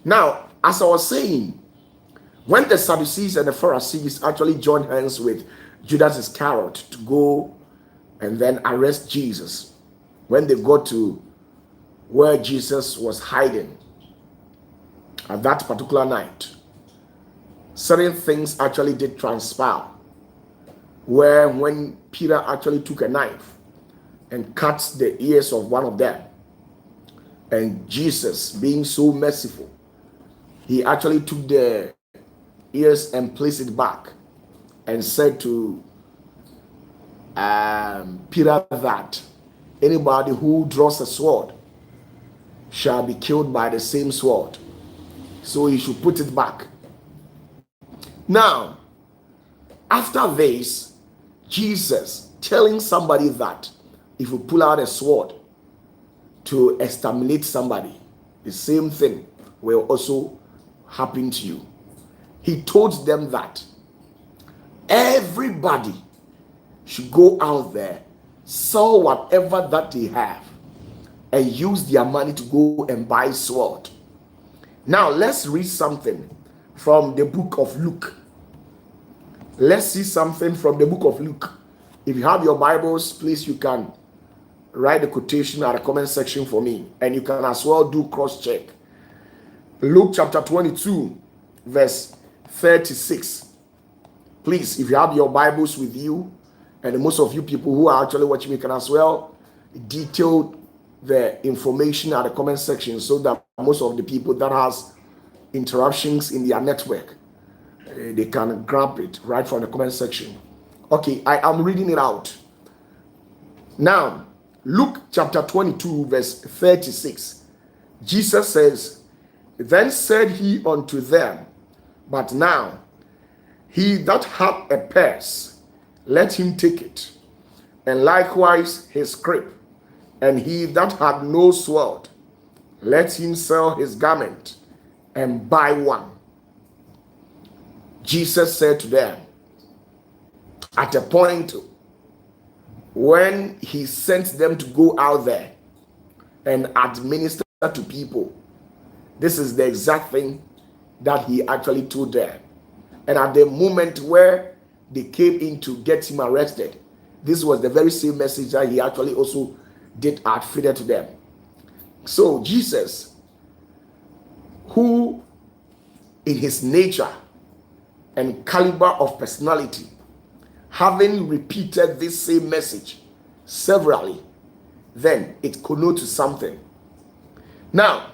Now, as I was saying, when the Sadducees and the Pharisees actually joined hands with Judas Iscariot to go and then arrest Jesus, when they got to where Jesus was hiding at that particular night, certain things actually did transpire. Where when Peter actually took a knife and cut the ears of one of them, and Jesus, being so merciful, he actually took the ears and placed it back and said to Peter that anybody who draws a sword shall be killed by the same sword, so he should put it back. Now, after this, Jesus telling somebody that if you pull out a sword to exterminate somebody, the same thing will also happen to you. He told them that everybody should go out there, sell whatever that they have, and use their money to go and buy sword. Now let's read something from the book of Luke. Let's see something from the book of Luke. If you have your Bibles, please, you can write the quotation at the comment section for me, and you can as well do cross-check. Luke chapter 22, verse 36. Please, if you have your Bibles with you, and most of you people who are actually watching me can as well detail the information at the comment section, so that most of the people that has interruptions in their network, they can grab it right from the comment section. Okay, I am reading it out. Now, Luke chapter 22, verse 36. Jesus says, "Then said he unto them, But now, he that hath a purse, let him take it, and likewise his scrip. And he that hath no sword, let him sell his garment and buy one." Jesus said to them, at a point when he sent them to go out there and administer to people, this is the exact thing that he actually told them. And at the moment where they came in to get him arrested, this was the very same message that he actually also did feed to them. So Jesus, who in his nature and caliber of personality, having repeated this same message severally, then it connotes something. Now,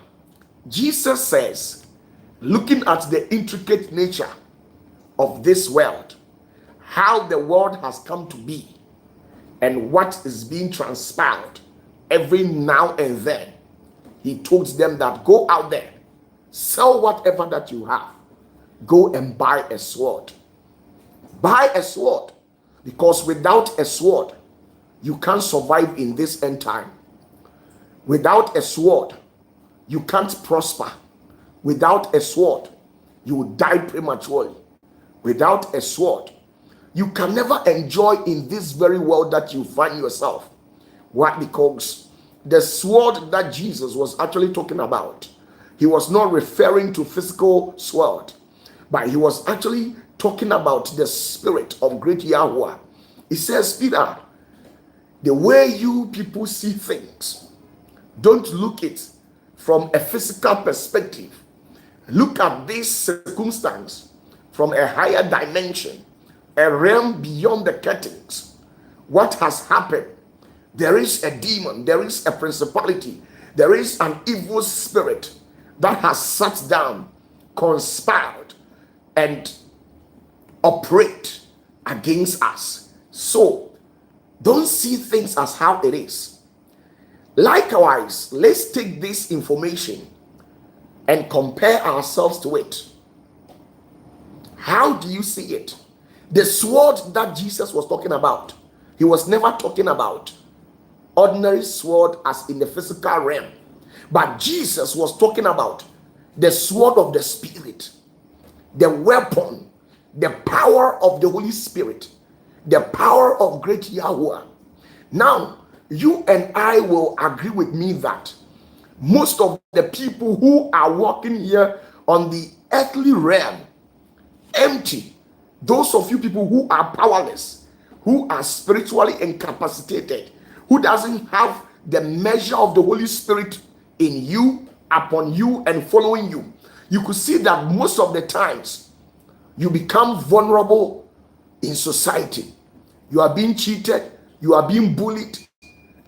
Jesus says, looking at the intricate nature of this world, how the world has come to be, and what is being transpired every now and then, he told them that go out there, sell whatever that you have, go and buy a sword. Buy a sword, because without a sword, you can't survive in this end time. Without a sword, you can't prosper. Without a sword, you will die prematurely. Without a sword, you can never enjoy in this very world that you find yourself. Why? Because the sword that Jesus was actually talking about, he was not referring to physical sword, but he was actually talking about the spirit of great Yahweh. He says, Peter, the way you people see things, don't look it from a physical perspective. Look at this circumstance from a higher dimension, a realm beyond the curtains. What has happened? There is a demon, there is a principality, there is an evil spirit that has sat down, conspired, and operate against us. So don't see things as how it is. Likewise, let's take this information and compare ourselves to it. How do you see it? The sword that Jesus was talking about, he was never talking about ordinary sword as in the physical realm, but Jesus was talking about the sword of the Spirit, the weapon, the power of the Holy Spirit, the power of great Yahweh. Now, you and I will agree with me that Most of the people who are walking here on the earthly realm empty. Those of you people who are powerless, who are spiritually incapacitated, who doesn't have the measure of the Holy Spirit in you, upon you, and following you, you could see that most of the times you become vulnerable in society. You are being cheated, you are being bullied.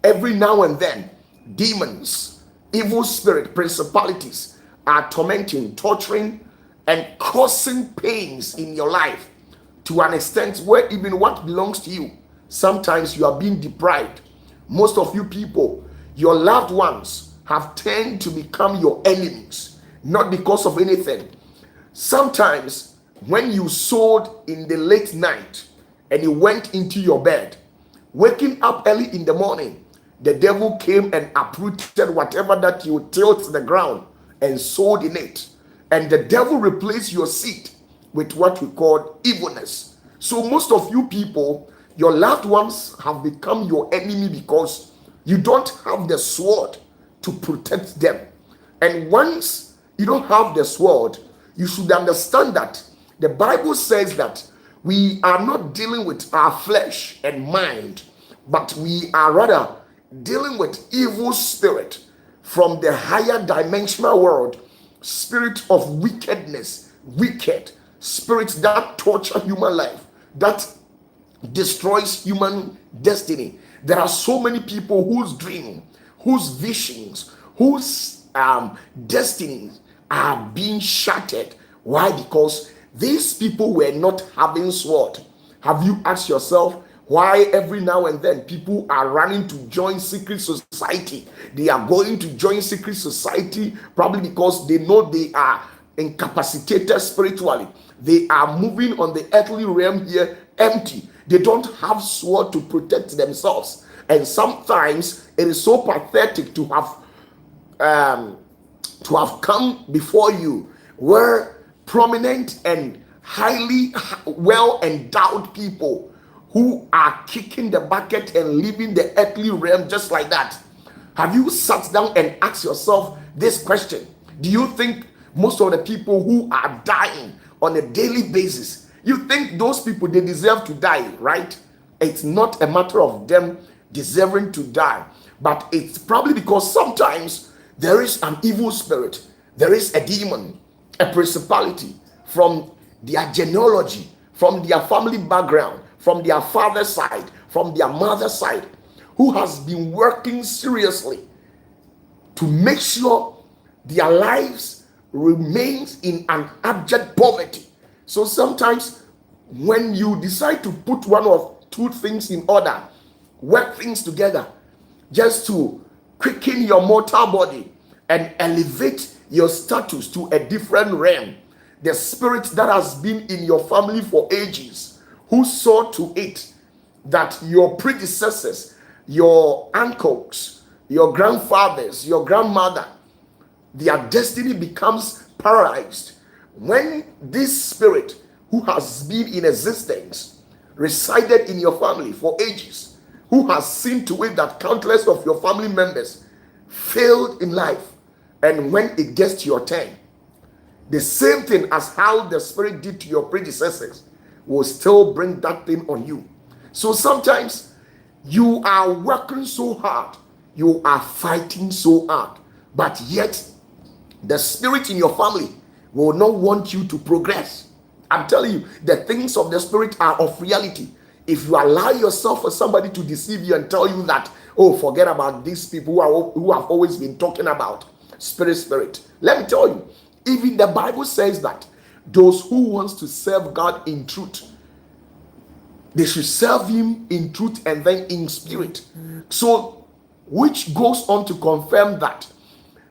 Every now and then, demons, evil spirit, principalities are tormenting, torturing, and causing pains in your life to an extent where even what belongs to you, sometimes you are being deprived. Most of you people, your loved ones have tended to become your enemies, not because of anything. Sometimes when you sold in the late night and you went into your bed, waking up early in the morning, the devil came and uprooted whatever that you tilled to the ground and sowed in it. And the devil replaced your seed with what we call evilness. So most of you people, your loved ones have become your enemy because you don't have the sword to protect them. And once you don't have the sword, you should understand that the Bible says that we are not dealing with our flesh and mind, but we are rather dealing with evil spirit from the higher dimensional world, spirit of wickedness, wicked spirits that torture human life, that destroys human destiny. There are so many people whose dream, whose visions, whose destinies are being shattered. Why? Because these people were not having sword. Have you asked yourself why every now and then people are running to join secret society? They are going to join secret society probably because they know they are incapacitated spiritually. They are moving on the earthly realm here empty. They don't have sword to protect themselves. And sometimes it is so pathetic to have come before you where prominent and highly well endowed people who are kicking the bucket and leaving the earthly realm just like that. Have you sat down and asked yourself this question? Do you think most of the people who are dying on a daily basis, you think those people, they deserve to die, right? It's not a matter of them deserving to die, but it's probably because sometimes there is an evil spirit, there is a demon, a principality from their genealogy, from their family background, from their father's side, from their mother's side, who has been working seriously to make sure their lives remains in an abject poverty. So sometimes when you decide to put one or two things in order, work things together just to quicken your mortal body and elevate your status to a different realm, the spirit that has been in your family for ages, who saw to it that your predecessors, your uncles, your grandfathers, your grandmother, their destiny becomes paralyzed. When this spirit who has been in existence, resided in your family for ages, who has seen to it that countless of your family members failed in life, and when it gets to your turn, the same thing as how the spirit did to your predecessors will still bring that thing on you. So sometimes you are working so hard, you are fighting so hard, but yet the spirit in your family will not want you to progress. I'm telling you, the things of the spirit are of reality. If you allow yourself for somebody to deceive you and tell you that, oh, forget about these people who have always been talking about spirit. Let me tell you, even the Bible says that those who wants to serve God in truth, they should serve him in truth and then in spirit. So, which goes on to confirm that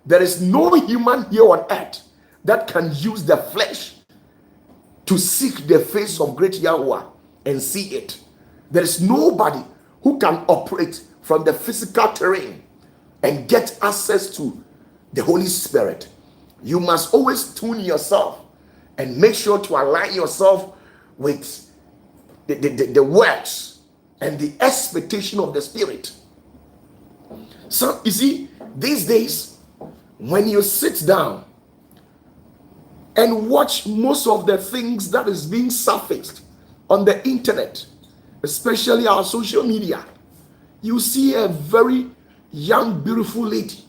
there is no human here on earth that can use the flesh to seek the face of great Yahweh and see it. There is nobody who can operate from the physical terrain and get access to the Holy Spirit. You must always tune yourself and make sure to align yourself with the words and the expectation of the Spirit. So you see, these days when you sit down and watch most of the things that is being surfaced on the internet, especially our social media, you see a very young, beautiful lady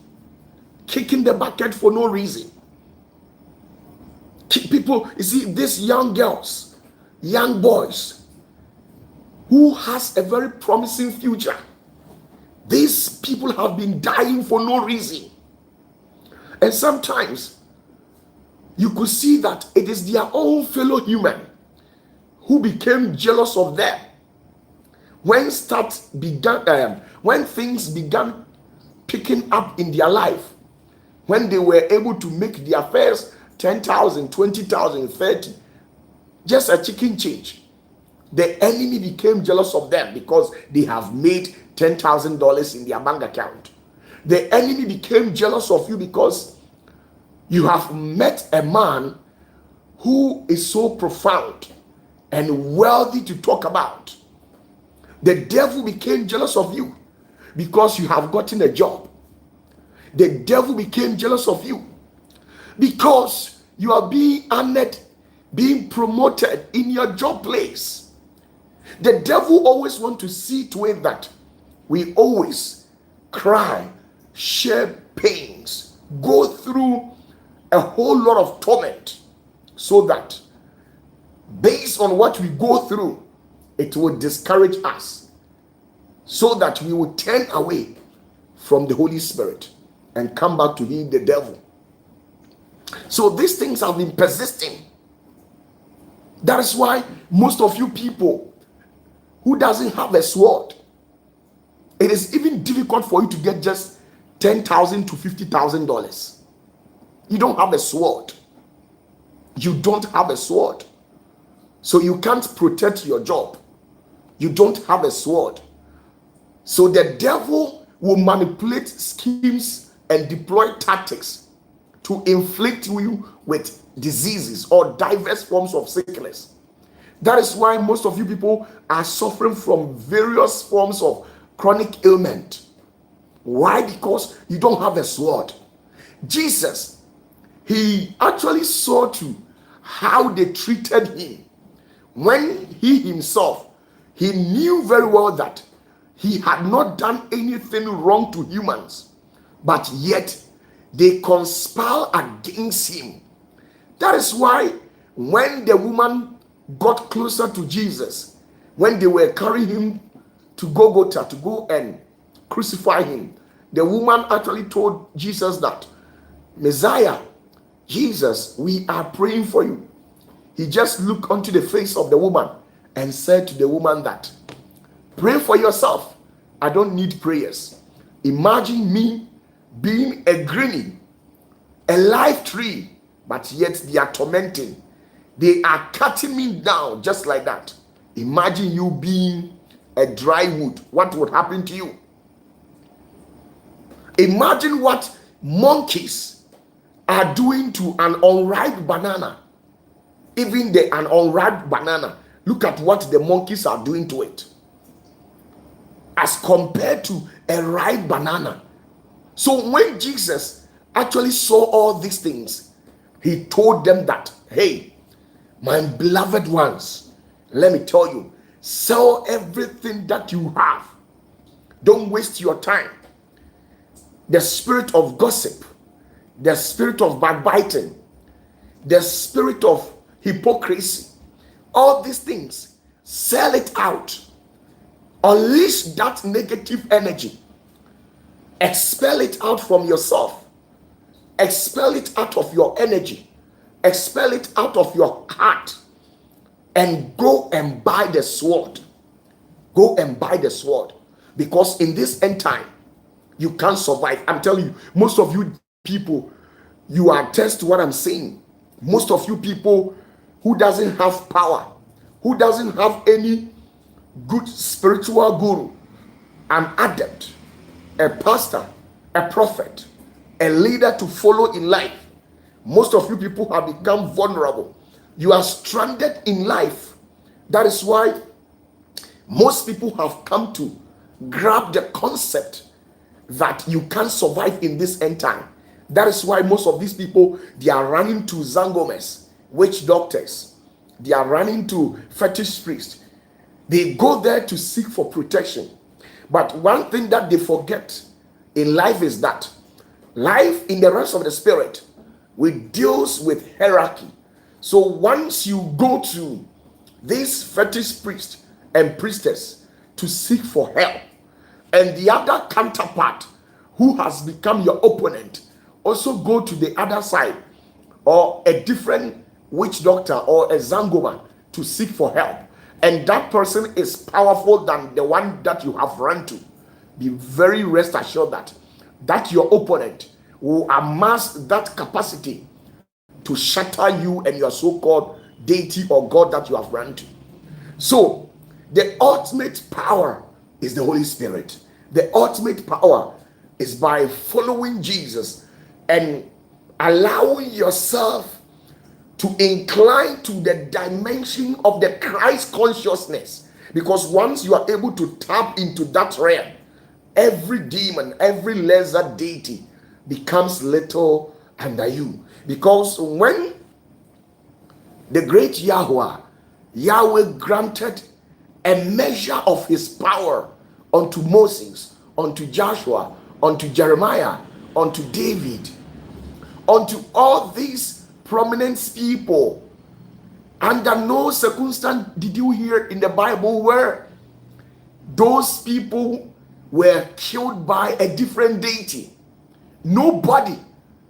kicking the bucket for no reason. People, you see, these young girls, young boys, who has a very promising future. These people have been dying for no reason. And sometimes you could see that it is their own fellow human who became jealous of them when things began picking up in their life, when they were able to make their first 10,000, 20,000, 30, just a chicken change. The enemy became jealous of them because they have made $10,000 in their bank account. The enemy became jealous of you because you have met a man who is so profound and wealthy to talk about. The devil became jealous of you because you have gotten a job. The devil became jealous of you because you are being honored, being promoted in your job place. The devil always wants to see to it that we always cry, share pains, go through a whole lot of torment, so that based on what we go through, it will discourage us, so that we will turn away from the Holy Spirit and come back to being the devil. So these things have been persisting. That is why most of you people who doesn't have a sword, it is even difficult for you to get just $10,000 to $50,000. You don't have a sword. You don't have a sword. So you can't protect your job. You don't have a sword. So the devil will manipulate schemes and deploy tactics to inflict you with diseases or diverse forms of sickness. That is why most of you people are suffering from various forms of chronic ailment. Why? Because you don't have a sword. Jesus, he actually saw to how they treated him. When he himself, he knew very well that he had not done anything wrong to humans, but yet they conspire against him. That is why when the woman got closer to Jesus, when they were carrying him to Golgotha to go and crucify him, the woman actually told Jesus that, Messiah, Jesus, we are praying for you. He just looked onto the face of the woman and said to the woman that, pray for yourself. I don't need prayers. Imagine me being a greenie, a live tree, but yet they are tormenting. They are cutting me down just like that. Imagine you being a dry wood. What would happen to you? Imagine what monkeys are doing to an unripe banana. Even an unripe banana, look at what the monkeys are doing to it as compared to a ripe banana. So when Jesus actually saw all these things, he told them that, hey, my beloved ones, let me tell you, sell everything that you have. Don't waste your time. The spirit of gossip, the spirit of backbiting, the spirit of hypocrisy, all these things, sell it out. Unleash that negative energy. Expel it out from yourself. Expel it out of your energy. Expel it out of your heart. And go and buy the sword. Go and buy the sword. Because in this end time, you can't survive. I'm telling you, most of you people, you are attest to what I'm saying. Most of you people who doesn't have power, who doesn't have any good spiritual guru, an adept, a pastor, a prophet, a leader to follow in life. Most of you people have become vulnerable. You are stranded in life. That is why most people have come to grab the concept that you can't survive in this end time. That is why most of these people, they are running to zangomas, witch doctors. They are running to fetish priests. They go there to seek for protection. But one thing that they forget in life is that life in the rest of the spirit, we deals with hierarchy. So once you go to this fetish priest and priestess to seek for help, and the other counterpart who has become your opponent also go to the other side, or a different witch doctor or a zangoma to seek for help, and that person is powerful than the one that you have run to, be very rest assured that your opponent will amass that capacity to shatter you and your so-called deity or God that you have run to. So the ultimate power is the Holy Spirit. The ultimate power is by following Jesus and allowing yourself to incline to the dimension of the Christ consciousness. Because once you are able to tap into that realm, every demon, every lesser deity becomes little under you. Because when the great Yahweh granted a measure of his power unto Moses, unto Joshua, unto Jeremiah, unto David, unto all these prominent people, under no circumstance did you hear in the Bible where those people were killed by a different deity. Nobody,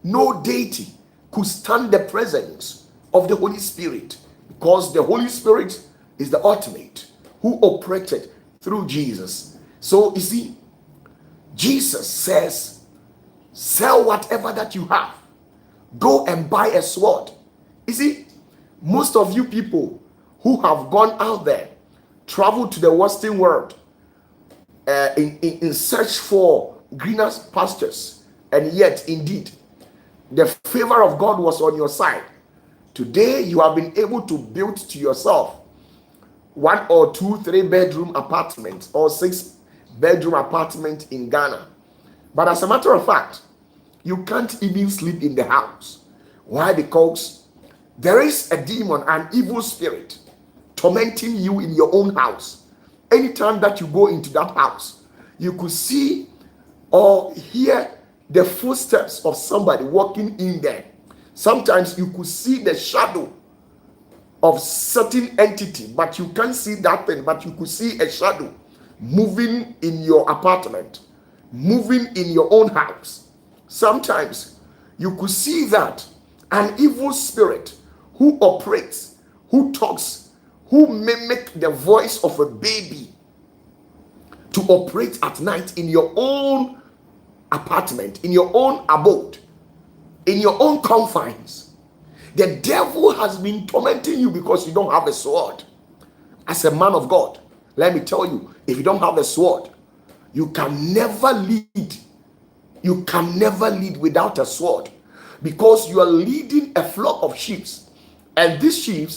no deity could stand the presence of the Holy Spirit, because the Holy Spirit is the ultimate who operated through Jesus. So you see, Jesus says, sell whatever that you have, go and buy a sword. You see, most of you people who have gone out there, traveled to the Western world in search for greener pastures, and yet indeed the favor of God was on your side. Today you have been able to build to yourself 1 or 2, 3 bedroom apartments or 6 bedroom apartment in Ghana. But as a matter of fact, you can't even sleep in the house. Why? Because there is a demon, an evil spirit, tormenting you in your own house. Anytime that you go into that house, you could see or hear the footsteps of somebody walking in there. Sometimes you could see the shadow of certain entity, but you can't see that thing, but you could see a shadow moving in your apartment, moving in your own house. Sometimes you could see that an evil spirit who operates, who talks, who mimic the voice of a baby to operate at night in your own apartment, in your own abode, in your own confines. The devil has been tormenting you because you don't have a sword. As a man of God, let me tell you, if you don't have a sword, you can never lead. You can never lead without a sword, because you are leading a flock of sheep, and these sheep,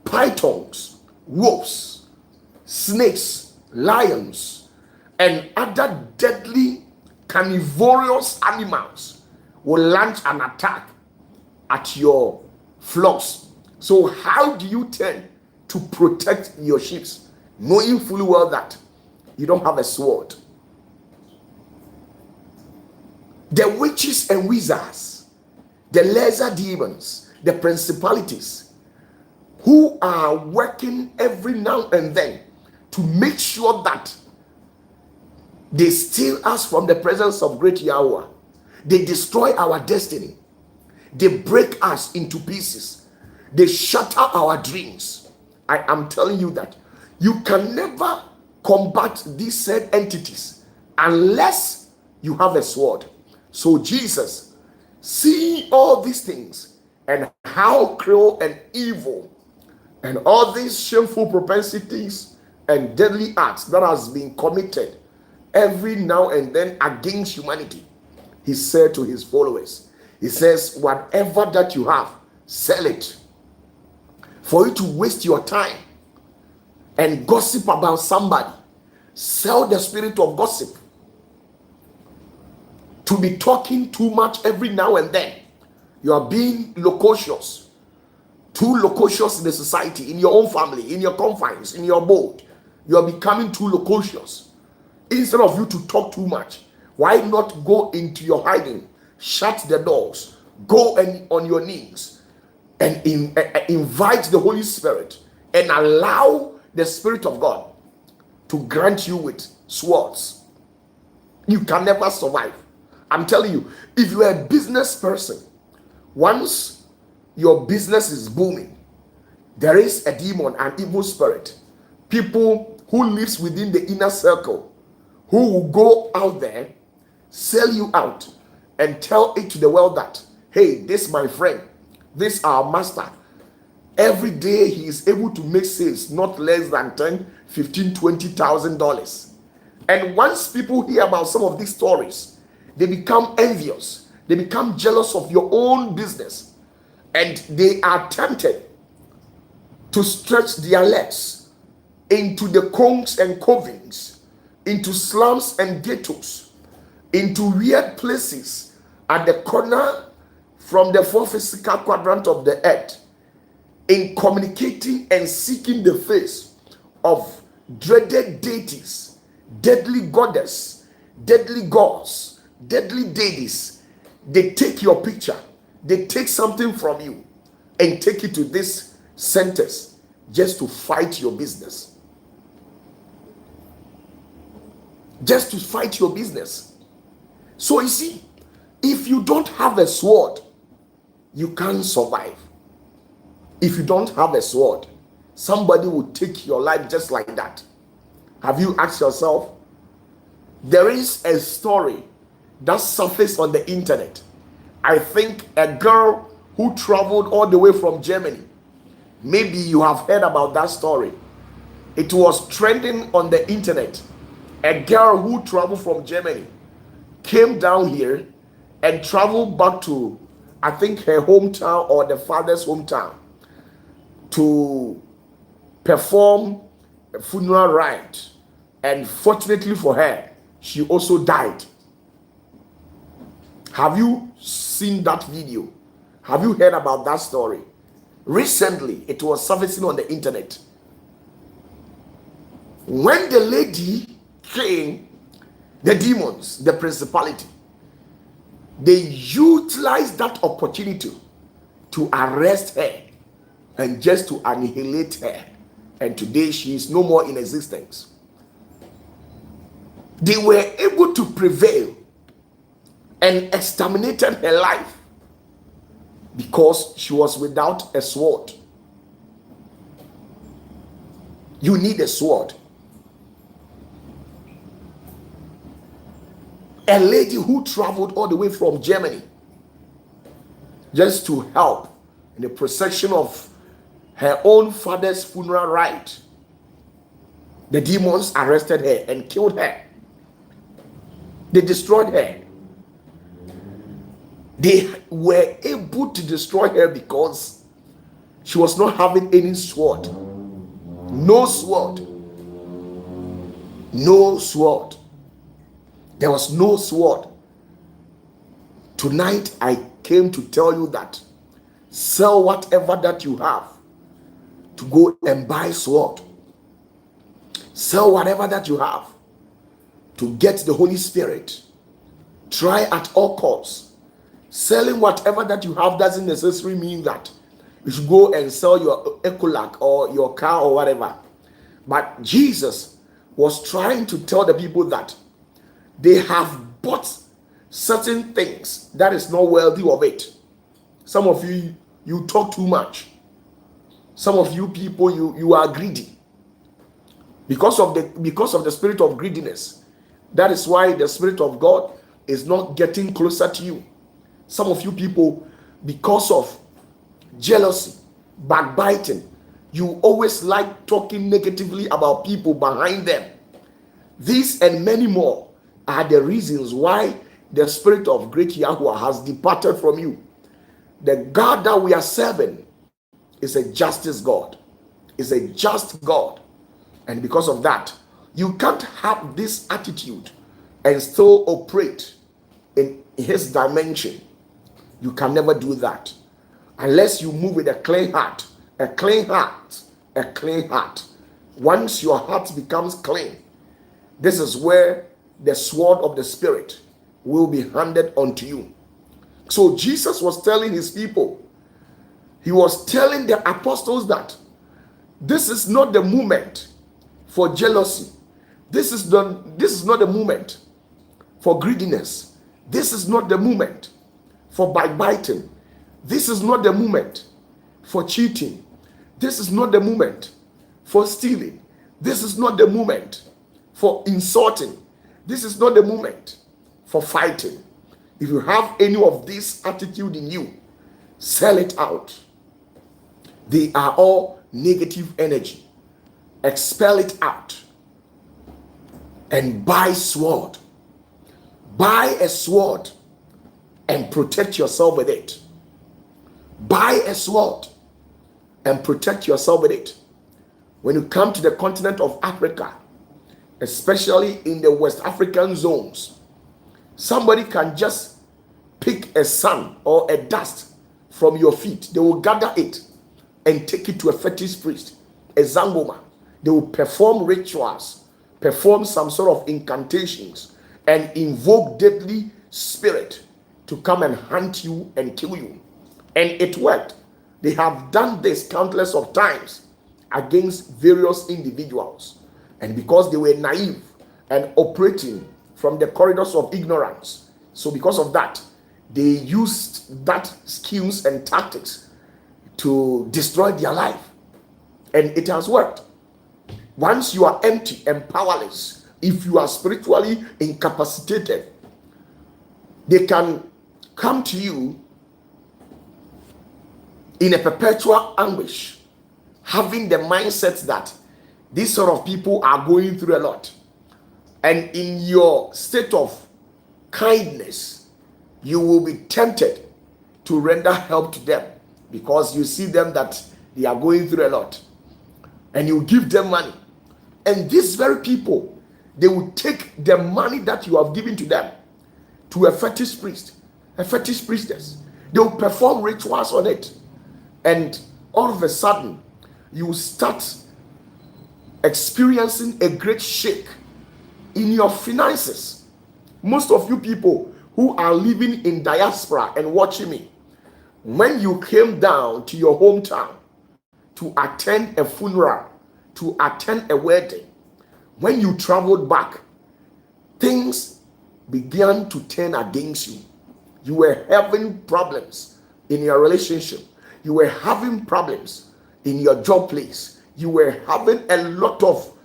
pythons, wolves, snakes, lions, and other deadly carnivorous animals will launch an attack at your flocks. So how do you tend to protect your sheep, knowing fully well that you don't have a sword? The witches and wizards, the lesser demons, the principalities, who are working every now and then to make sure that they steal us from the presence of great Yahweh. They destroy our destiny. They break us into pieces. They shatter our dreams. I am telling you that you can never combat these said entities unless you have a sword. So Jesus, seeing all these things and how cruel and evil and all these shameful propensities and deadly acts that has been committed every now and then against humanity, he said to his followers, he says, whatever that you have, sell it. For you to waste your time and gossip about somebody, sell the spirit of gossip. to be talking too much every now and then. You are being loquacious, too loquacious in the society, in your own family, in your confines, in your abode. You are becoming too loquacious. Instead of you to talk too much, why not go into your hiding, shut the doors, go on your knees, and invite the Holy Spirit, and allow the Spirit of God to grant you with swords. You can never survive. I'm telling you, if you are a business person, once your business is booming, there is a demon, an evil spirit, people who lives within the inner circle, who will go out there, sell you out, and tell it to the world that, hey, this my friend, this our master. Every day he is able to make sales not less than $10,000, $15,000, $20,000. And once people hear about some of these stories, they become envious. They become jealous of your own business. And they are tempted to stretch their legs into the conks and covings, into slums and ghettos, into weird places at the corner from the fourth physical quadrant of the earth, in communicating and seeking the face of dreaded deities, deadly goddess, deadly gods, deadly deities. They take your picture, they take something from you and take it to these centers just to fight your business. Just to fight your business. So you see, if you don't have a sword, you can't survive. If you don't have a sword, somebody will take your life just like that. Have you asked yourself? There is a story that surfaced on the internet. I think a girl who traveled all the way from Germany. Maybe you have heard about that story. It was trending on the internet. A girl who traveled from Germany came down here and traveled back to, I think, her hometown or the father's hometown to perform a funeral rite. And fortunately for her, she also died. Have you seen that video? Have you heard about that story? Recently, it was surfacing on the internet. When the lady came, the demons, the principality, they utilized that opportunity to arrest her and just to annihilate her. And today she is no more in existence. They were able to prevail and exterminated her life because she was without a sword. You need a sword. A lady who traveled all the way from Germany just to help in the procession of her own father's funeral rite. The demons arrested her and killed her. They destroyed her. They were able to destroy her because she was not having any sword. No sword. No sword. There was no sword. Tonight I came to tell you that sell whatever that you have to go and buy sword. Sell whatever that you have to get the Holy Spirit. Try at all costs. Selling whatever that you have doesn't necessarily mean that you should go and sell your Ecolac or your car or whatever. But Jesus was trying to tell the people that they have bought certain things that is not worthy of it. Some of you, you talk too much. Some of you people, you are greedy because of the spirit of greediness. That is why the Spirit of God is not getting closer to you. Some of you people, because of jealousy, backbiting, you always like talking negatively about people behind them. These and many more are the reasons why the spirit of great Yahweh has departed from you. The God that we are serving is a justice God, is a just God. And because of that, you can't have this attitude and still operate in his dimension. You can never do that unless you move with a clean heart. A clean heart. A clean heart. Once your heart becomes clean, this is where the sword of the Spirit will be handed unto you. So Jesus was telling his people, he was telling the apostles that this is not the moment for jealousy. This is not the moment for greediness. This is not the moment for backbiting. This is not the moment for cheating. This is not the moment for stealing. This is not the moment for insulting. This is not the moment for fighting. If you have any of this attitude in you, sell it out. They are all negative energy. Expel it out and buy sword. Buy a sword and protect yourself with it. Buy a sword and protect yourself with it. When you come to the continent of Africa, especially in the West African zones, somebody can just pick a sand or a dust from your feet. They will gather it and take it to a fetish priest, a zangoma. They will perform rituals, perform some sort of incantations, and invoke deadly spirit to come and hunt you and kill you. And it worked. They have done this countless of times against various individuals. And because they were naive and operating from the corridors of ignorance, so because of that, they used that skills and tactics to destroy their life. And it has worked. Once you are empty and powerless, if you are spiritually incapacitated, they can come to you in a perpetual anguish, having the mindset that these sort of people are going through a lot. And in your state of kindness, you will be tempted to render help to them because you see them that they are going through a lot. And you give them money. And these very people, they will take the money that you have given to them to a fetish priest, a fetish priestess. They will perform rituals on it. And all of a sudden, you will start experiencing a great shake in your finances. Most of you people who are living in diaspora and watching me, when you came down to your hometown to attend a funeral, to attend a wedding, when you traveled back, things began to turn against you. You were having problems in your relationship. You were having problems in your job place. You were having a lot of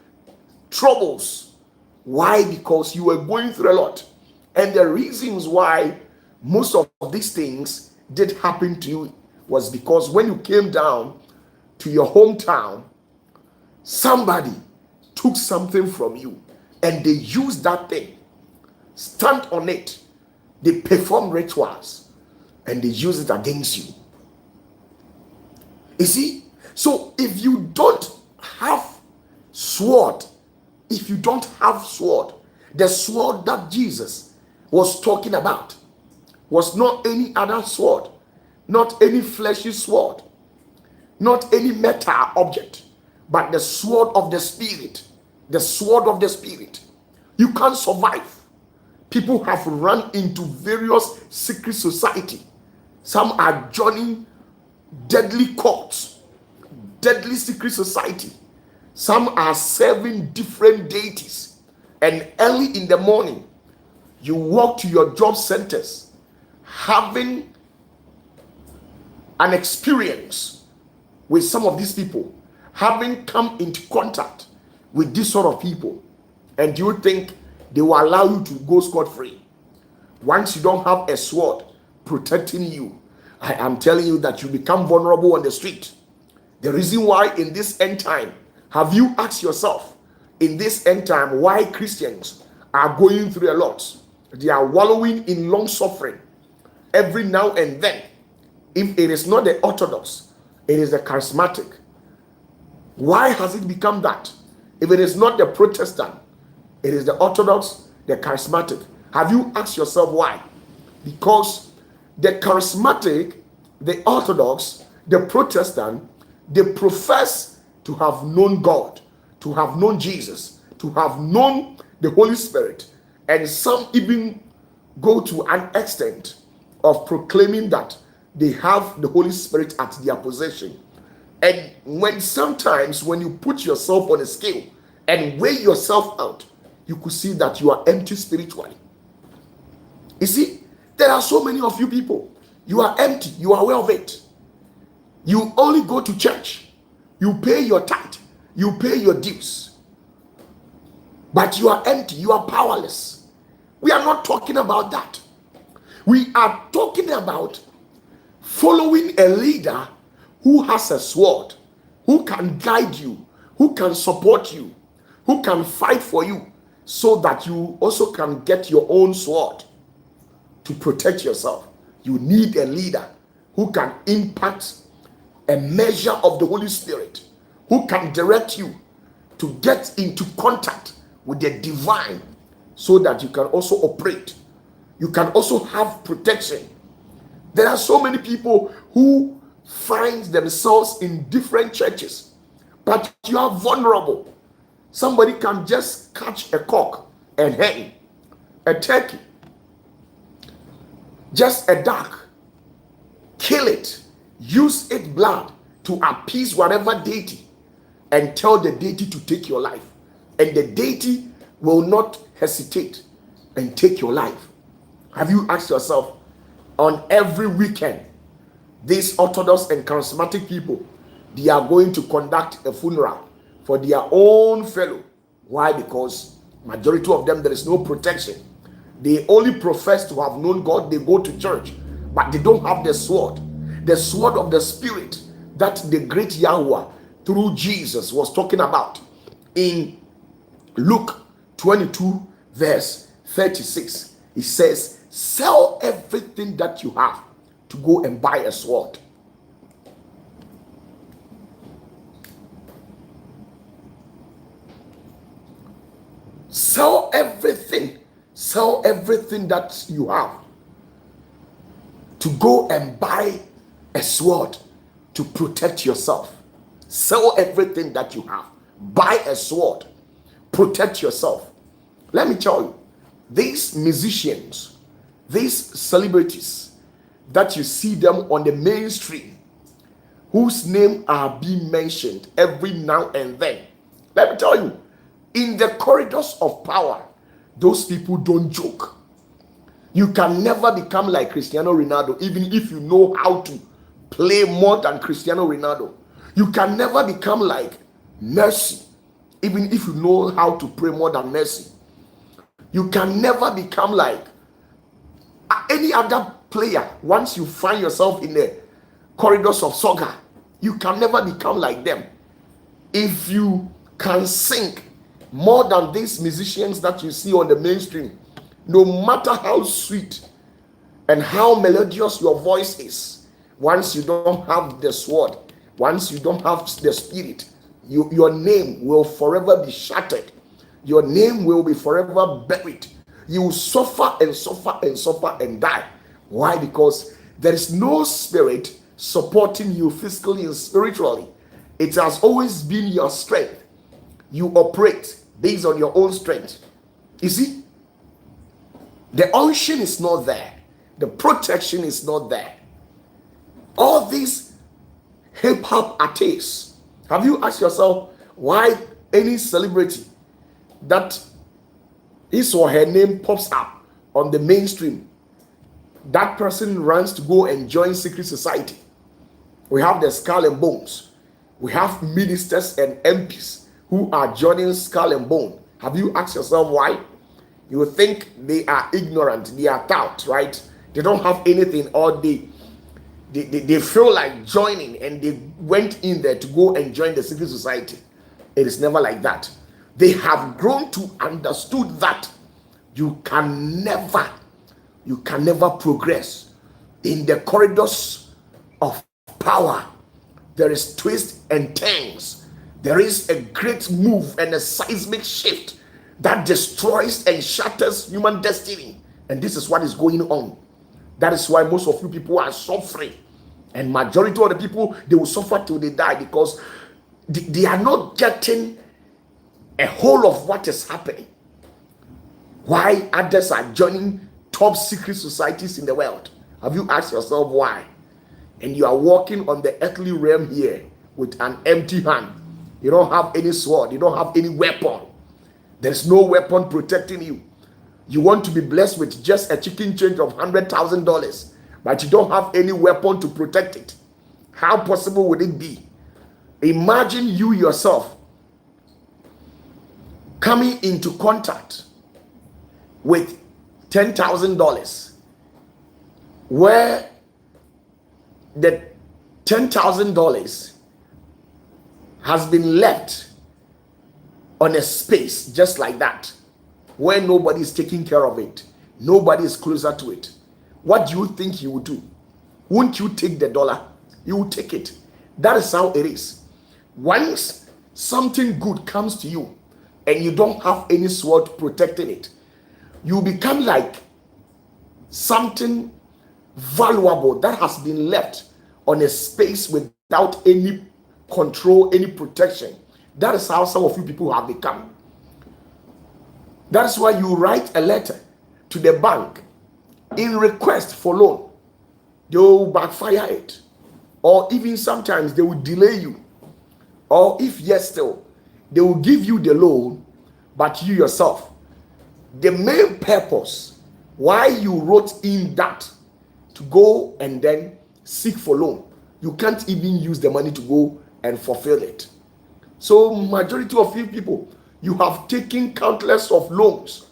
troubles. Why? Because you were going through a lot. And the reasons why most of these things did happen to you was because when you came down to your hometown, somebody took something from you and they used that thing, stand on it, they perform rituals and they use it against you. You see? So if you don't have sword, if you don't have sword, the sword that Jesus was talking about was not any other sword, not any fleshy sword, not any metal object, but the sword of the Spirit. The sword of the Spirit. You can't survive. People have run into various secret society. Some are joining deadly cults, deadly secret society. Some are serving different deities. And early in the morning, you walk to your job centers having an experience with some of these people, having come into contact with this sort of people, and you think they will allow you to go scot-free. Once you don't have a sword protecting you, I am telling you that you become vulnerable on the street. The reason why in this end time, have you asked yourself, in this end time, why Christians are going through a lot? They are wallowing in long suffering every now and then. If it is not the Orthodox, it is the charismatic. Why has it become that? If it is not the Protestant, it is the Orthodox, the charismatic. Have you asked yourself why? Because the charismatic, the Orthodox, the Protestant, they profess to have known God, to have known Jesus, to have known the Holy Spirit, and some even go to an extent of proclaiming that they have the Holy Spirit at their possession. And sometimes when you put yourself on a scale and weigh yourself out, you could see that you are empty spiritually. You see, there are so many of you people, you are empty, you are aware of it. You only go to church, you pay your tithe, you pay your dues, but you are empty, you are powerless. We are not talking about that. We are talking about following a leader who has a sword, who can guide you, who can support you, who can fight for you, so that you also can get your own sword to protect yourself. You need a leader who can impact a measure of the Holy Spirit, who can direct you to get into contact with the divine, so that you can also operate. You can also have protection. There are so many people who find themselves in different churches, but you are vulnerable. Somebody can just catch a cock, a hen, a turkey, just a duck, kill it, use its blood to appease whatever deity, and tell the deity to take your life. And the deity will not hesitate and take your life. Have you asked yourself, on every weekend, these Orthodox and charismatic people, they are going to conduct a funeral for their own fellow? Why? Because majority of them, there is no protection. They only profess to have known God, they go to church, but they don't have the sword of the Spirit that the great Yahweh through Jesus was talking about in Luke 22 verse 36. He says, sell everything that you have to go and buy a sword. Sell everything that you have to go and buy a sword to protect yourself. Sell everything that you have, buy a sword, protect yourself. Let me tell you, these musicians, these celebrities that you see them on the mainstream, whose name are being mentioned every now and then, let me tell you, in the corridors of power, those people don't joke. You can never become like Cristiano Ronaldo, even if you know how to play more than Cristiano Ronaldo. You can never become like Messi, even if you know how to pray more than Messi. You can never become like any other player. Once you find yourself in the corridors of soccer, you can never become like them. If you can sing more than these musicians that you see on the mainstream, no matter how sweet and how melodious your voice is, once you don't have the sword, once you don't have the Spirit, your name will forever be shattered. Your name will be forever buried. You will suffer and suffer and suffer and die. Why? Because there is no Spirit supporting you physically and spiritually. It has always been your strength. You operate based on your own strength. You see, the unction is not there. The protection is not there. All these hip-hop artists, have you asked yourself why any celebrity that his or her name pops up on the mainstream, that person runs to go and join secret society? We have the Skull and Bones. We have ministers and MPs who are joining Skull and Bone. Have you asked yourself why? You would think they are ignorant, they are tout, right? They don't have anything, or they feel like joining and they went in there to go and join the secret society. It is never like that. They have grown to understood that you can never progress in the corridors of power. There is twists and turns. There is a great move and a seismic shift that destroys and shatters human destiny. And this is what is going on. That is why most of you people are suffering. And majority of the people, they will suffer till they die, because they are not getting a whole of what is happening. Why others are joining top secret societies in the world? Have you asked yourself why? And you are walking on the earthly realm here with an empty hand. You don't have any sword. You don't have any weapon. There's no weapon protecting you. You want to be blessed with just a chicken change of $100,000, but you don't have any weapon to protect it. How possible would it be? Imagine you yourself coming into contact with $10,000, where the $10,000 has been left on a space just like that, where nobody is taking care of it. Nobody is closer to it. What do you think you would do? Won't you take the dollar? You will take it. That is how it is. Once something good comes to you and you don't have any sword protecting it, you become like something valuable that has been left on a space without any control, any protection. That is how some of you people have become. That's why you write a letter to the bank in request for loan. They will backfire it, or even sometimes they will delay you, or if yes, still they will give you the loan, but you yourself, the main purpose why you wrote in that to go and then seek for loan, you can't even use the money to go and fulfill it. So majority of you people, you have taken countless of loans.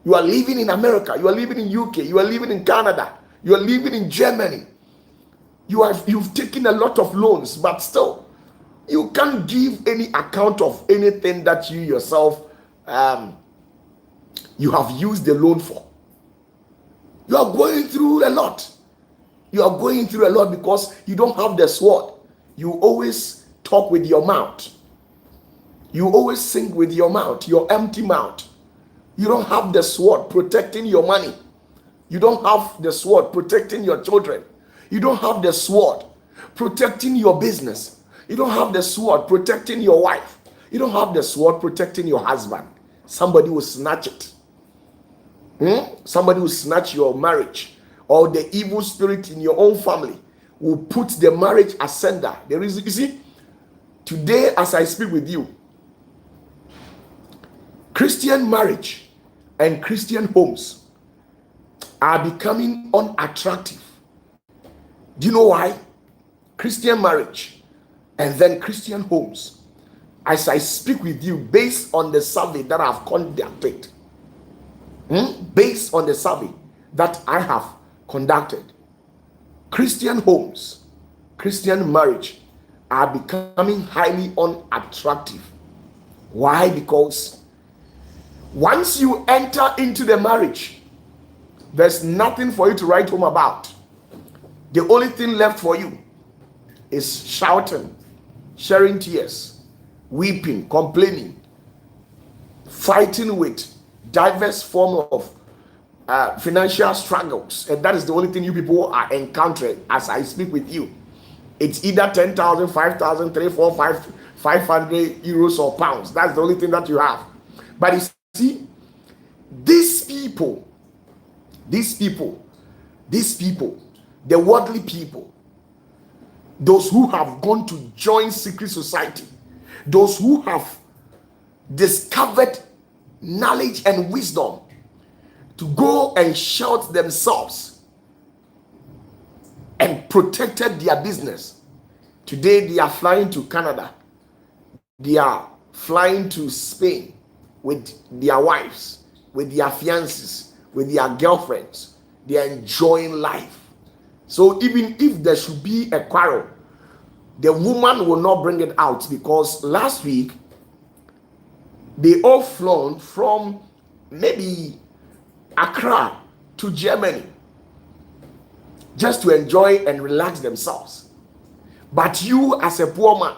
You are living in America, you are living in UK, you are living in Canada, you are living in Germany. You've taken a lot of loans, but still you can't give any account of anything that you yourself you have used the loan for. You are going through a lot. You are going through a lot because you don't have the sword. You always talk with your mouth. You always sing with your mouth, your empty mouth. You don't have the sword protecting your money. You don't have the sword protecting your children. You don't have the sword protecting your business. You don't have the sword protecting your wife. You don't have the sword protecting your husband. Somebody will snatch it. Somebody will snatch your marriage, or the evil spirit in your own family will put the marriage asunder. There is, you see, today as I speak with you, Christian marriage and Christian homes are becoming unattractive. Do you know why? Christian marriage and then Christian homes, as I speak with you, based on the survey that I've conducted, based on the survey that I have conducted, Christian homes, Christian marriage are becoming highly unattractive. Why? Because once you enter into the marriage, there's nothing for you to write home about. The only thing left for you is shouting, sharing tears, weeping, complaining, fighting with diverse form of financial struggles. And that is the only thing you people are encountering as I speak with you. It's either 10,000, 5,000, 3, 4, 5, 500 euros or pounds. That's the only thing that you have. But you see, these people, the worldly people, those who have gone to join secret society, those who have discovered knowledge and wisdom to go and shout themselves and protected their business. Today they are flying to Canada. They are flying to Spain with their wives, with their fiancés, with their girlfriends. They are enjoying life. So even if there should be a quarrel, the woman will not bring it out, because last week they all flown from maybe Accra to Germany just to enjoy and relax themselves. But you, as a poor man,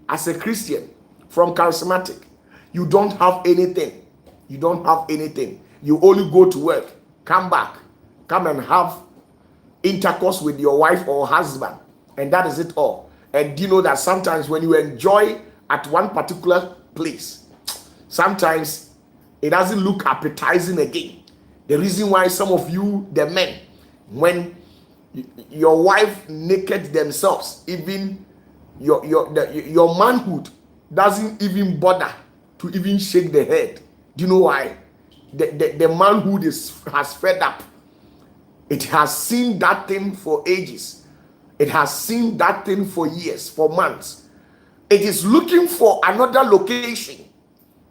as a Christian from charismatic, you don't have anything. You don't have anything. You only go to work, come back, come and have intercourse with your wife or husband, and that is it all. And do you know that sometimes when you enjoy at one particular place, sometimes it doesn't look appetizing again. The reason why some of you, the men, when your wife naked themselves, even your manhood doesn't even bother to even shake the head. Do you know why? The manhood has fed up. It has seen that thing for ages. It has seen that thing for years, for months. It is looking for another location.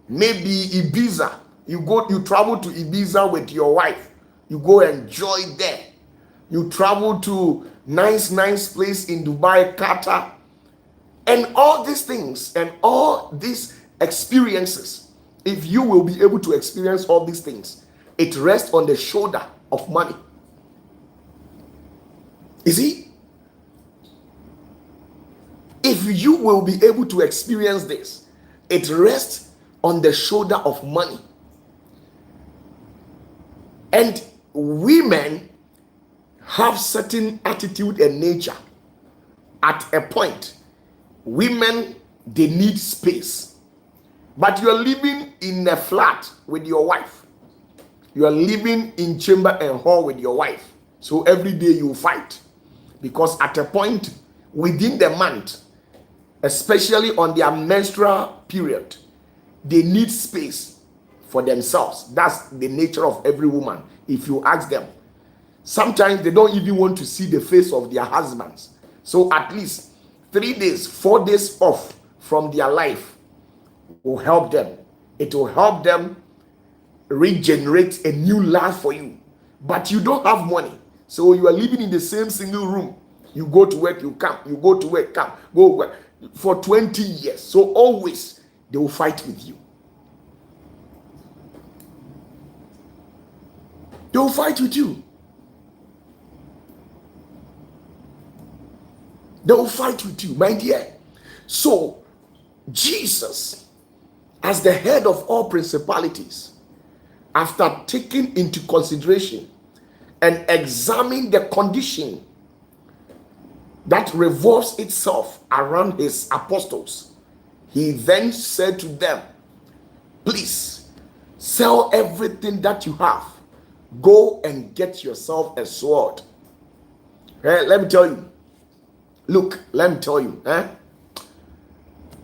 Maybe Ibiza. You travel to Ibiza with your wife. You go enjoy there. You travel to nice place in Dubai, Qatar. And all these things and all these experiences, if you will be able to experience all these things, it rests on the shoulder of money. You see? If you will be able to experience this, it rests on the shoulder of money. And women have certain attitude and nature. At a point, women, they need space. But you are living in a flat with your wife. You are living in chamber and hall with your wife. So every day you fight. Because at a point within the month, especially on their menstrual period, they need space for themselves. That's the nature of every woman. If you ask them, sometimes they don't even want to see the face of their husbands. So at least 3 days, 4 days off from their life will help them. It will help them regenerate a new life for you. But you don't have money. So you are living in the same single room. You go to work, you come. You go to work, come. Go work for 20 years. So always they will fight with you. They will fight with you. They will fight with you, my dear. So Jesus, as the head of all principalities, after taking into consideration and examining the condition that revolves itself around his apostles, he then said to them, please sell everything that you have. Go and get yourself a sword. Let me tell you. Look, let me tell you.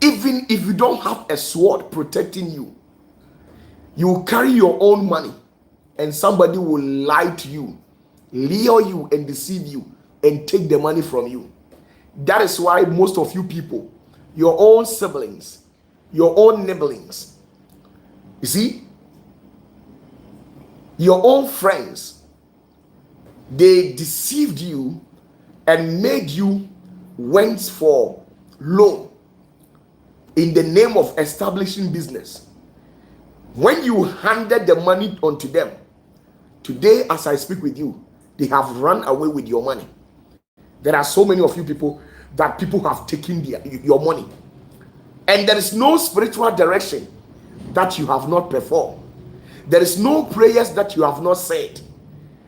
Even if you don't have a sword protecting you, you will carry your own money and somebody will lie to you, lure you and deceive you and take the money from you. That is why most of you people, your own siblings, your own nibblings, you see, your own friends, they deceived you and made you went for loan in the name of establishing business. When you handed the money onto them, today as I speak with you, they have run away with your money. There are so many of you people that people have taken your money, and there is no spiritual direction that you have not performed. There is no prayers that you have not said.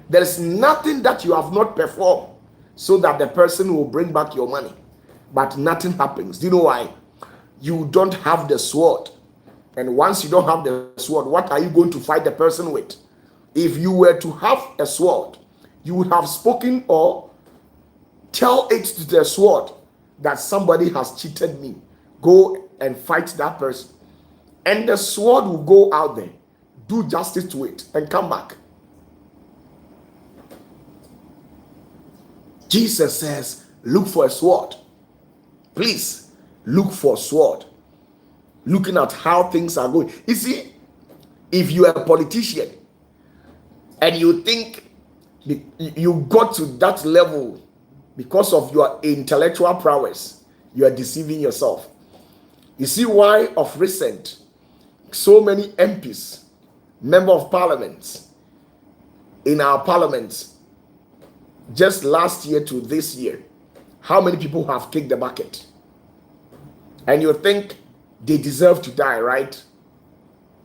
There is nothing that you have not performed so that the person will bring back your money, but nothing happens. Do you know why? You don't have the sword. And once you don't have the sword, what are you going to fight the person with? If you were to have a sword, you would have spoken or tell it to the sword that somebody has cheated me. Go and fight that person. And the sword will go out there, do justice to it, and come back. Jesus says, look for a sword. Please, look for a sword. Looking at how things are going. You see, if you are a politician and you think you got to that level because of your intellectual prowess, you are deceiving yourself. You see why of recent so many MPs, member of parliament, in our parliament, just last year to this year, how many people have kicked the bucket? And you think they deserve to die, right?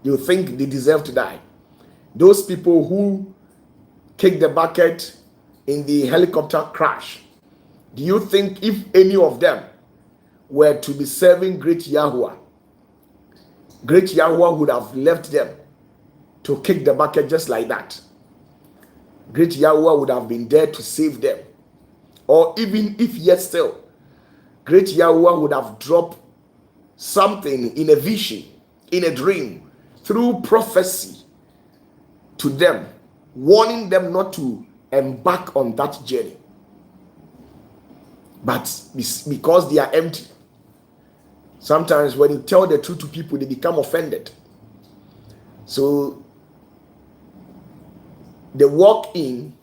You think they deserve to die. Those people who kick the bucket in the helicopter crash, do you think if any of them were to be serving great Yahweh would have left them to kick the bucket just like that? Great Yahweh would have been there to save them. Or even if yet still, great Yahweh would have dropped something in a vision, in a dream, through prophecy to them, warning them not to embark on that journey. But because they are empty, sometimes when you tell the truth to people, they become offended. So they walk in,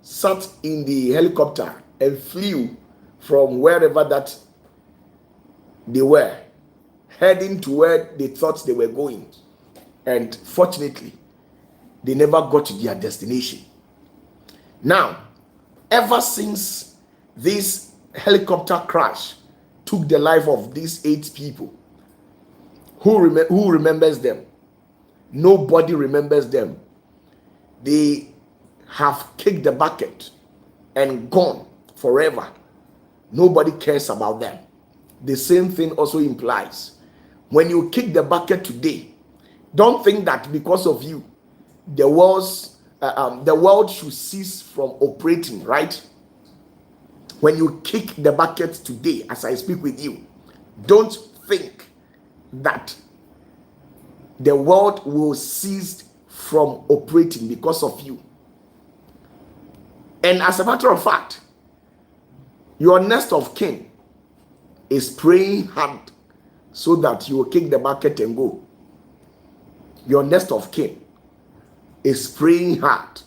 sat in the helicopter and flew from wherever that they were, heading to where they thought they were going. And fortunately, they never got to their destination. Now, ever since this helicopter crash took the life of these 8 people, who remembers them? Nobody remembers them. They have kicked the bucket and gone forever. Nobody cares about them. The same thing also implies when you kick the bucket today, don't think that because of you the world should cease from operating, right? When you kick the bucket today, as I speak with you, don't think that the world will cease from operating because of you. And as a matter of fact, your next of kin is praying hard so that you will kick the bucket and go. Your next of kin is praying hard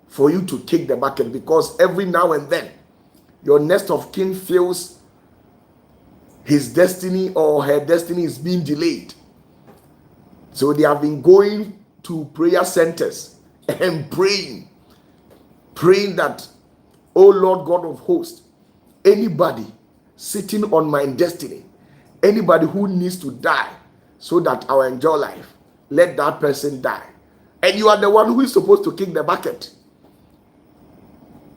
for you to kick the bucket, because every now and then your next of kin feels his destiny or her destiny is being delayed. So they have been going to prayer centers and praying that, oh Lord God of hosts, anybody sitting on my destiny, anybody who needs to die so that I will enjoy life, let that person die. And you are the one who is supposed to kick the bucket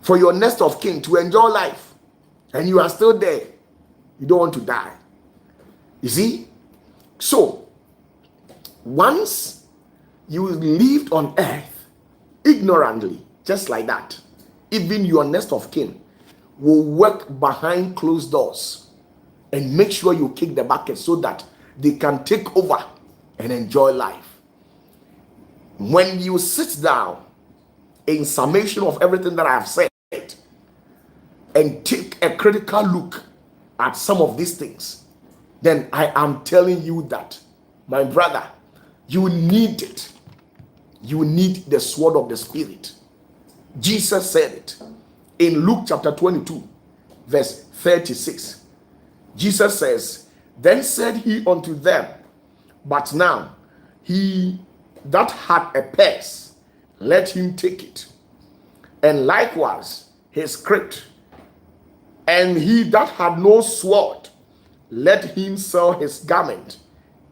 for your next of kin to enjoy life, and you are still there. You don't want to die. You see? So once you lived on earth ignorantly, just like that, even your next of kin will work behind closed doors and make sure you kick the bucket so that they can take over and enjoy life. When you sit down in summation of everything that I have said and take a critical look at some of these things, then I am telling you that, my brother, you need it. You need the sword of the Spirit. Jesus said it in Luke chapter 22, verse 36. Jesus says, then said he unto them, but now he that had a purse, let him take it, and likewise his script. And he that had no sword, let him sell his garment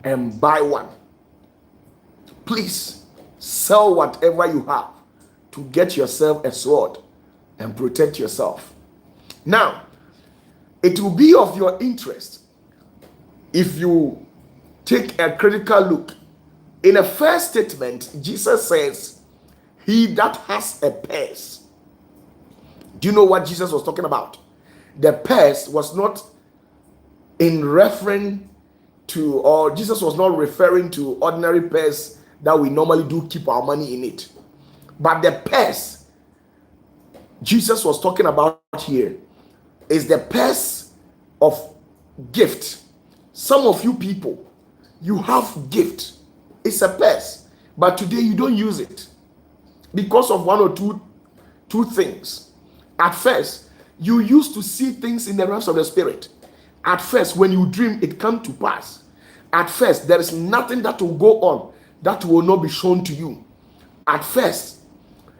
and buy one. Please sell whatever you have to get yourself a sword and protect yourself. Now, it will be of your interest if you take a critical look. In a first statement, Jesus says, he that has a purse. Do you know what Jesus was talking about? The purse was not in reference to, or Jesus was not referring to ordinary purse that we normally do keep our money in it. But the purse Jesus was talking about here is the purse of gift. Some of you people, you have gift. It's a purse, but today you don't use it because of one or two things. At first, you used to see things in the realms of the spirit. At first, when you dream, it comes to pass. At first, there is nothing that will go on that will not be shown to you. At first,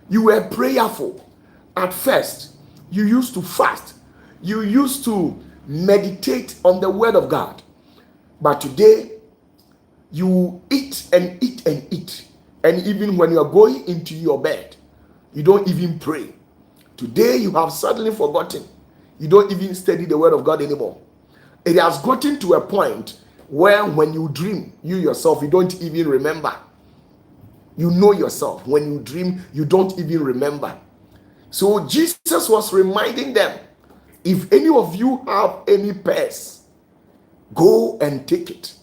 you were prayerful. At first, you used to fast. You used to meditate on the word of God. But today, you eat and eat and eat. And even when you are going into your bed, you don't even pray. Today you have suddenly forgotten. You don't even study the word of God anymore. It has gotten to a point where when you dream, you yourself, you don't even remember. You know yourself. When you dream, you don't even remember. So Jesus was reminding them, if any of you have any purse, go and take it.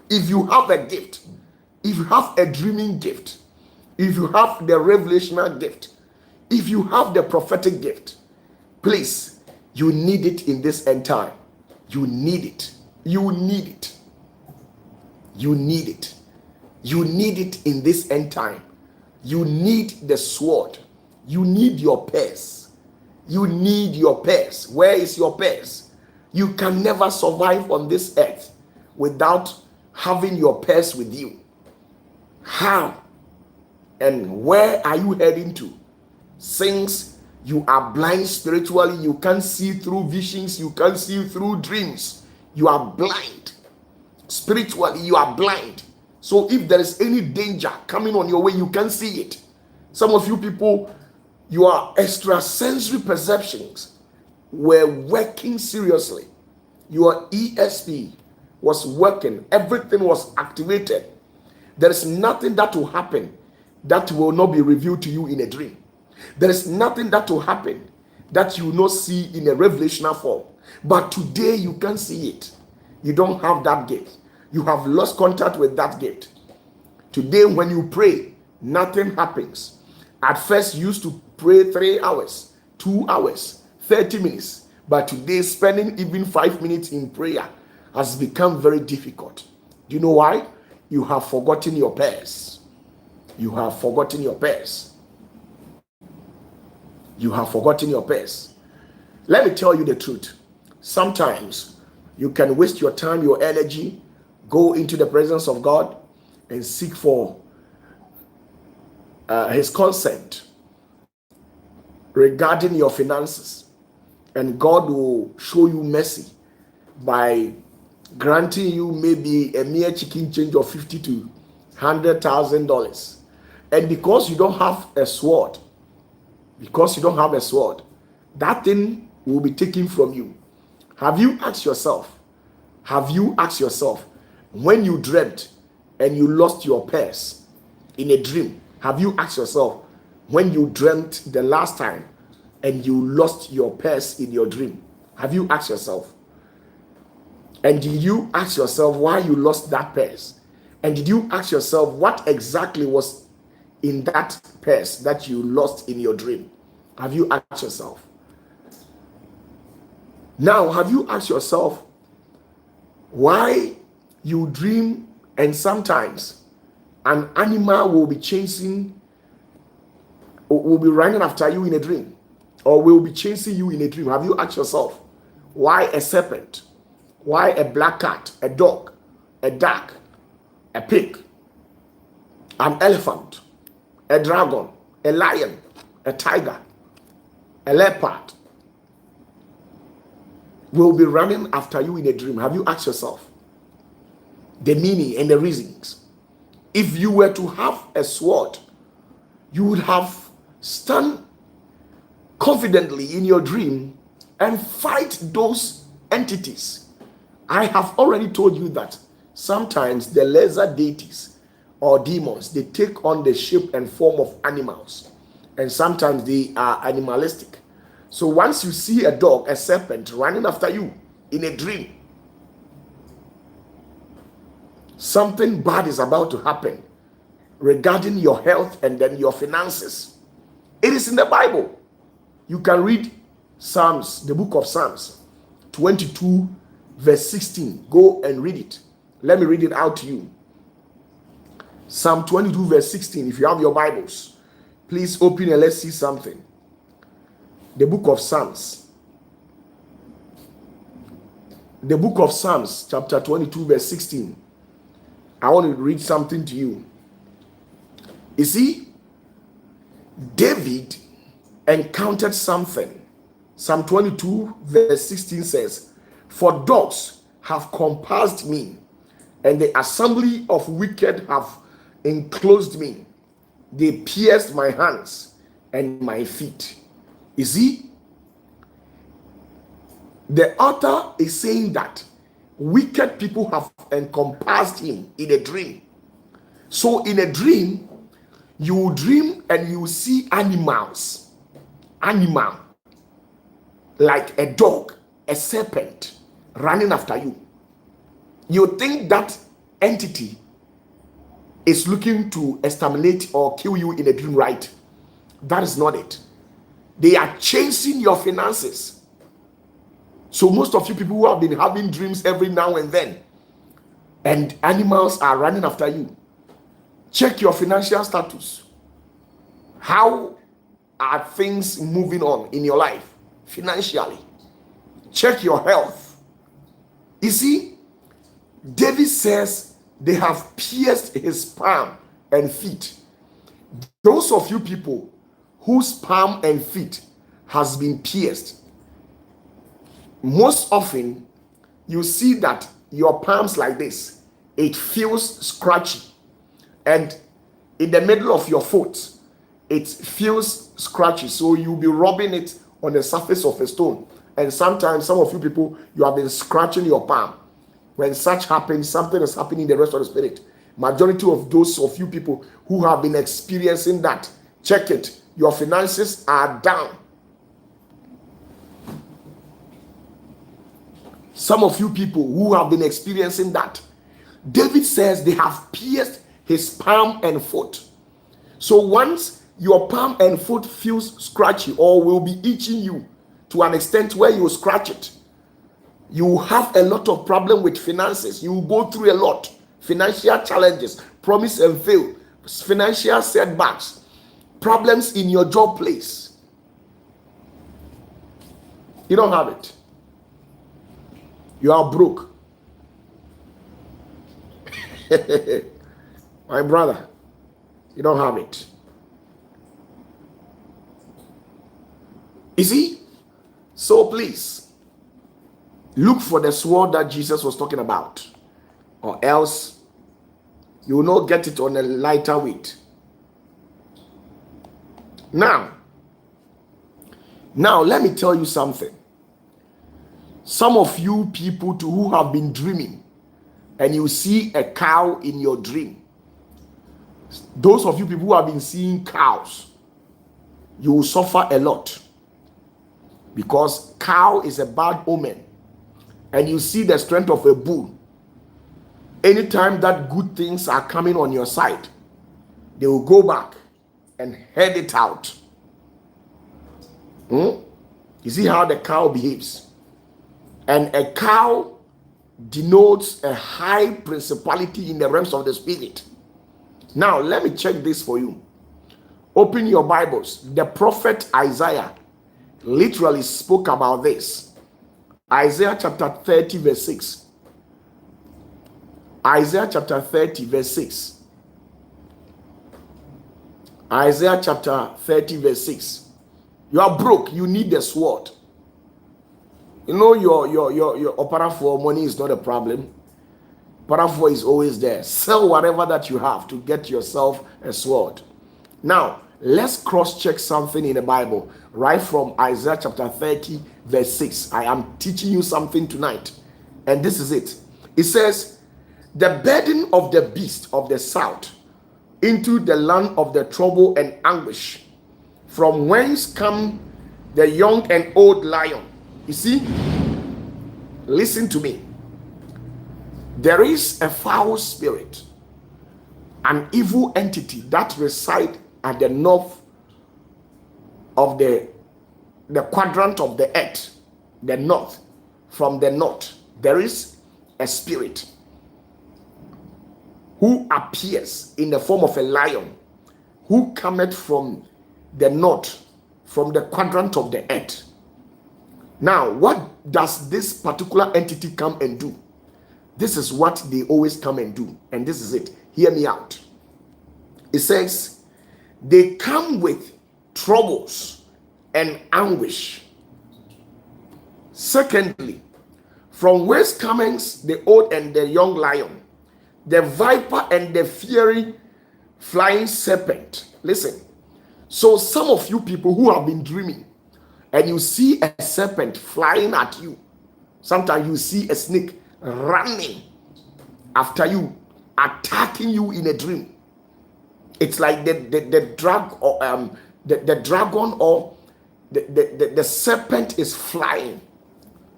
If you have a gift, if you have a dreaming gift, if you have the revelational gift, if you have the prophetic gift, please, you need it in this end time. You need it. You need it. You need it. You need it in this end time. You need the sword. You need your purse. You need your purse. Where is your purse? You can never survive on this earth without having your purse with you. How and where are you heading to? Since you are blind spiritually, you can't see through visions, you can't see through dreams. You are blind. Spiritually, you are blind. So if there is any danger coming on your way, you can't see it. Some of you people, your extrasensory perceptions were working seriously. Your ESP was working. Everything was activated. There is nothing that will happen that will not be revealed to you in a dream. There is nothing that will happen that you will not see in a revelational form. But today you can't see it. You don't have that gift. You have lost contact with that gift. Today when you pray, nothing happens. At first you used to pray 3 hours, 2 hours, 30 minutes. But today spending even 5 minutes in prayer has become very difficult. Do you know why? You have forgotten your purse. You have forgotten your purse. You have forgotten your purse. Let me tell you the truth. Sometimes you can waste your time, your energy, go into the presence of God and seek for his consent regarding your finances. And God will show you mercy by granting you maybe a mere chicken change of $50,000 to $100,000. And because you don't have a sword, that thing will be taken from you. Have you asked yourself, when you dreamt and you lost your purse in a dream, have you asked yourself, when you dreamt the last time and you lost your purse in your dream, have you asked yourself? And did you ask yourself why you lost that purse? And did you ask yourself what exactly was in that purse that you lost in your dream? Have you asked yourself? Now, have you asked yourself why you dream and sometimes an animal will be running after you in a dream, or will be chasing you in a dream? Have you asked yourself why a serpent? Why a black cat, a dog, a duck, a pig, an elephant, a dragon, a lion, a tiger, a leopard will be running after you in a dream? Have you asked yourself the meaning and the reasons? If you were to have a sword, you would have stand confidently in your dream and fight those entities. I have already told you that sometimes the lesser deities or demons, they take on the shape and form of animals, and sometimes they are animalistic. So once you see a dog, a serpent running after you in a dream, something bad is about to happen regarding your health and then your finances. It is in the Bible. You can read Psalms, the book of Psalms 22 verse 16. Go and read it. Let me read it out to you. Psalm 22 verse 16. If you have your Bibles, please open and let's see something. The book of Psalms. The book of Psalms, chapter 22 verse 16. I want to read something to you. You see, David encountered something. Psalm 22 verse 16 says, "For dogs have compassed me, and the assembly of wicked have enclosed me. They pierced my hands and my feet." You see, the author is saying that wicked people have encompassed him in a dream. So in a dream, you dream and you see animals, like a dog, a serpent running after you. You think that entity is looking to exterminate or kill you in a dream, right? That is not it. They are chasing your finances. So most of you people who have been having dreams every now and then, and animals are running after you, check your financial status. How are things moving on in your life financially? Check your health. You see, David says they have pierced his palm and feet. Those of you people whose palm and feet has been pierced, most often you see that your palms like this, it feels scratchy, and in the middle of your foot it feels scratchy, so you'll be rubbing it on the surface of a stone. And sometimes some of you people, you have been scratching your palm. When such happens, something is happening in the rest of the spirit. Majority of those of you people who have been experiencing that, check it. Your finances are down. Some of you people who have been experiencing that, David says they have pierced his palm and foot. So once your palm and foot feels scratchy or will be itching you to an extent where you scratch it, you have a lot of problem with finances. You will go through a lot. Financial challenges, promise and fail, financial setbacks, problems in your job place. You don't have it. You are broke. My brother, you don't have it. You see? So please, look for the sword that Jesus was talking about, or else you will not get it on a lighter weight. Now let me tell you something. Some of you people too who have been dreaming and you see a cow in your dream, those of you people who have been seeing cows, you will suffer a lot, because cow is a bad omen. And you see the strength of a bull. Anytime that good things are coming on your side, they will go back and head it out. You see how the cow behaves. And a cow denotes a high principality in the realms of the spirit. Now, let me check this for you. Open your Bibles. The prophet Isaiah literally spoke about this. Isaiah chapter 30 verse 6. Isaiah chapter 30 verse 6. Isaiah chapter 30 verse 6. You are broke. You need the sword. You know your OPATAFUOR money is not a problem. OPATAFUOR is always there. Sell whatever that you have to get yourself a sword. Now, let's cross-check something in the Bible, right from Isaiah chapter 30, verse 6. I am teaching you something tonight, and this is it. It says, the burden of the beast of the south into the land of the trouble and anguish, from whence come the young and old lion. You see, listen to me. There is a foul spirit, an evil entity that resides at the north of the quadrant of the earth, the north. From the north, there is a spirit who appears in the form of a lion, who cometh from the north, from the quadrant of the earth. Now, what does this particular entity come and do? This is what they always come and do, and this is it. Hear me out. It says, they come with troubles and anguish. Secondly, from whence cometh the old and the young lion, the viper and the fiery flying serpent. Listen. So some of you people who have been dreaming, and you see a serpent flying at you. Sometimes you see a snake running after you, attacking you in a dream. It's like the dragon or the serpent is flying.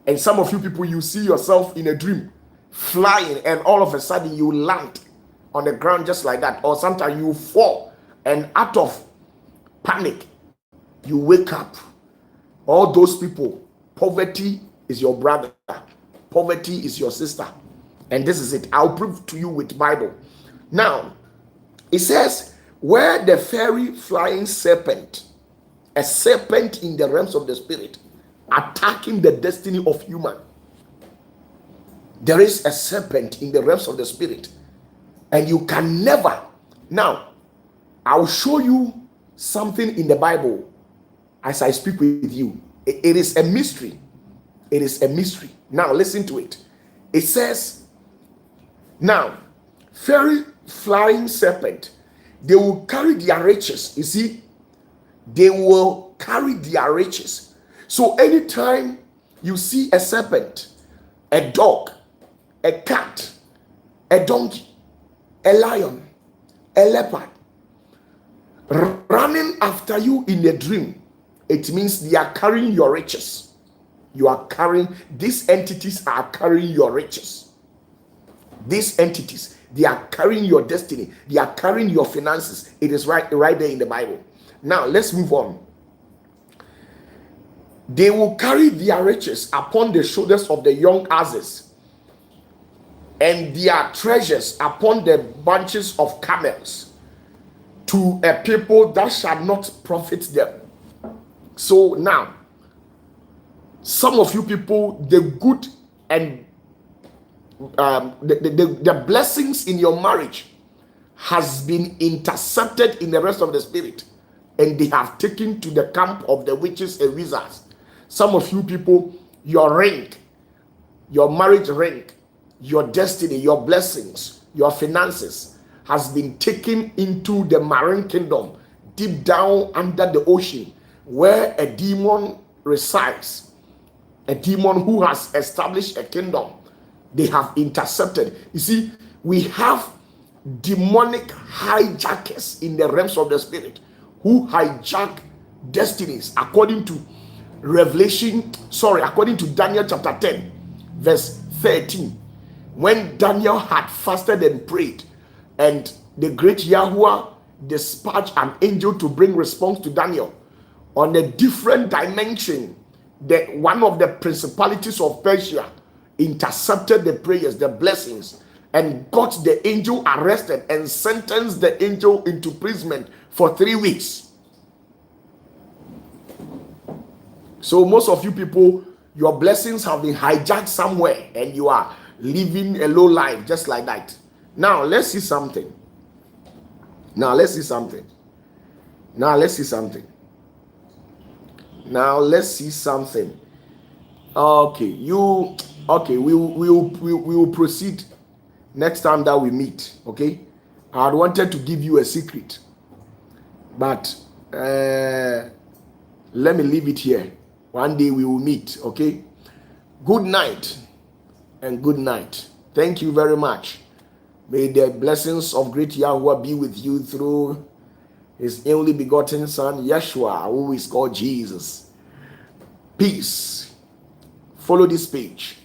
And some of you people, you see yourself in a dream flying, and all of a sudden you land on the ground just like that. Or sometimes you fall, and out of panic, you wake up. All those people, poverty is your brother, poverty is your sister. And this is it. I'll prove to you with Bible. Now, it says, where the fiery flying serpent, a serpent in the realms of the spirit, attacking the destiny of human. There is a serpent in the realms of the spirit, and you can never. Now, I'll show you something in the Bible as I speak with you. It is a mystery. It is a mystery. Now, listen to it. It says, now, fiery flying serpent, they will carry their riches. You see, they will carry their riches. So anytime you see a serpent, a dog, a cat, a donkey, a lion, a leopard running after you in a dream, it means they are carrying your riches. You are carrying, these entities are carrying your riches. These entities, they are carrying your destiny. They are carrying your finances. It is right there in the Bible. Now, let's move on. They will carry their riches upon the shoulders of the young asses, and their treasures upon the bunches of camels, to a people that shall not profit them. So now, some of you people, the good and the blessings in your marriage has been intercepted in the rest of the spirit, and they have taken to the camp of the witches and wizards. Some of you people, your ring, your marriage ring, your destiny, your blessings, your finances has been taken into the marine kingdom, deep down under the ocean, where a demon resides, a demon who has established a kingdom. They have intercepted. You see, we have demonic hijackers in the realms of the spirit who hijack destinies, according to according to Daniel chapter 10, verse 13. When Daniel had fasted and prayed, and the great Yahuwah dispatched an angel to bring response to Daniel on a different dimension, that one of the principalities of Persia intercepted the prayers, the blessings, and got the angel arrested and sentenced the angel into imprisonment for 3 weeks. So most of you people, your blessings have been hijacked somewhere, and you are living a low life just like that. Now let's see something. Now let's see something. Okay, we will proceed next time that we meet. Okay, I had wanted to give you a secret, but let me leave it here. One day we will meet. Okay, good night and good night. Thank you very much. May the blessings of great Yahweh be with you through his only begotten son Yeshua, who is called Jesus. Peace. Follow this page.